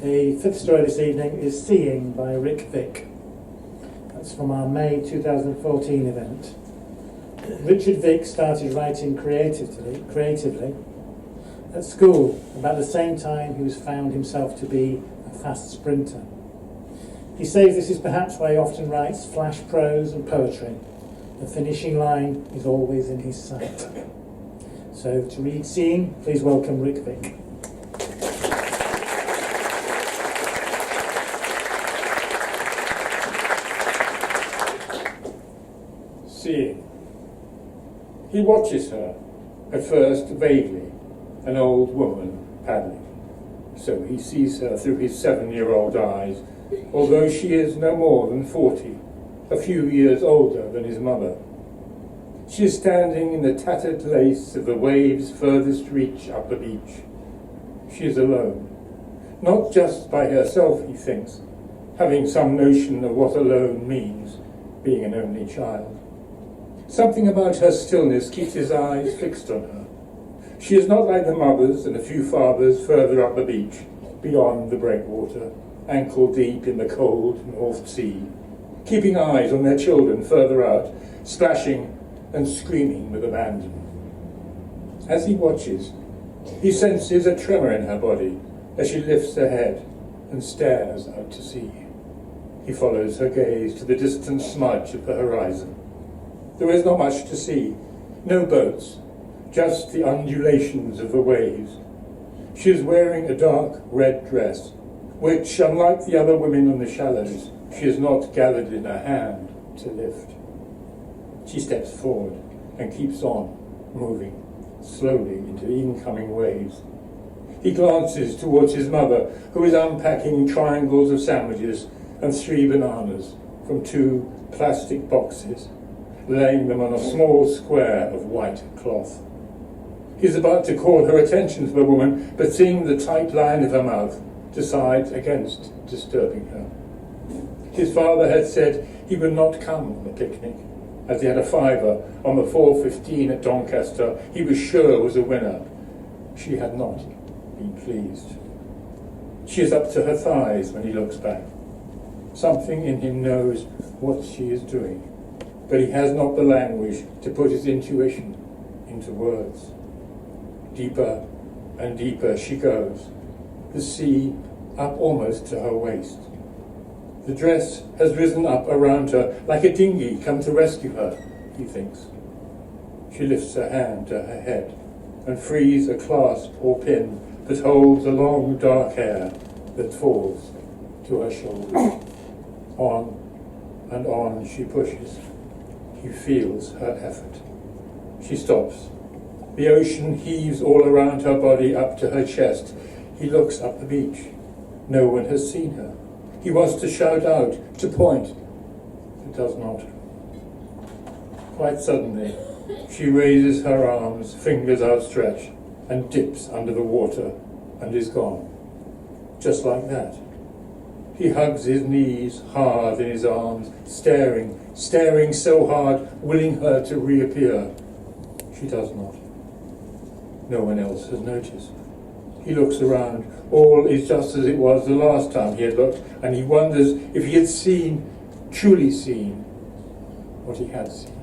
The fifth story this evening is Seeing by Vick. That's from our May 2014 event. Richard Vick started writing creatively at school about the same time he found himself to be a fast sprinter. He says this is perhaps why he often writes flash prose and poetry. The finishing line is always in his sight. So to read Seeing, please welcome Vick. Seeing. He watches her, at first vaguely, an old woman paddling. So he sees her through his 7-year-old eyes, although she is no more than 40, a few years older than his mother. She is standing in the tattered lace of the waves' furthest reach up the beach. She is alone, not just by herself, he thinks, having some notion of what alone means, being an only child. Something about her stillness keeps his eyes fixed on her. She is not like the mothers and a few fathers further up the beach, beyond the breakwater, ankle deep in the cold North Sea, keeping eyes on their children further out, splashing and screaming with abandon. As he watches, he senses a tremor in her body as she lifts her head and stares out to sea. He follows her gaze to the distant smudge of the horizon. There is not much to see, no boats, just the undulations of the waves. She is wearing a dark red dress, which, unlike the other women on the shallows, she has not gathered in her hand to lift. She steps forward and keeps on, moving slowly into the incoming waves. He glances towards his mother, who is unpacking triangles of sandwiches and 3 bananas from 2 plastic boxes, laying them on a small square of white cloth. He is about to call her attention to the woman, but seeing the tight line of her mouth, decides against disturbing her. His father had said he would not come on the picnic, as he had a fiver on the 4:15 at Doncaster he was sure was a winner. She had not been pleased. She is up to her thighs when he looks back. Something in him knows what she is doing, but he has not the language to put his intuition into words. Deeper and deeper she goes, the sea up almost to her waist. The dress has risen up around her like a dinghy come to rescue her, he thinks. She lifts her hand to her head and frees a clasp or pin that holds the long dark hair that falls to her shoulders. On and on she pushes. He feels her effort. She stops. The ocean heaves all around her body up to her chest. He looks up the beach. No one has seen her. He wants to shout out, to point, but does not. Quite suddenly, she raises her arms, fingers outstretched, and dips under the water and is gone. Just like that. He hugs his knees hard in his arms, staring so hard, willing her to reappear. She does not. No one else has noticed. He looks around. All is just as it was the last time he had looked, and he wonders if he had truly seen what he had seen.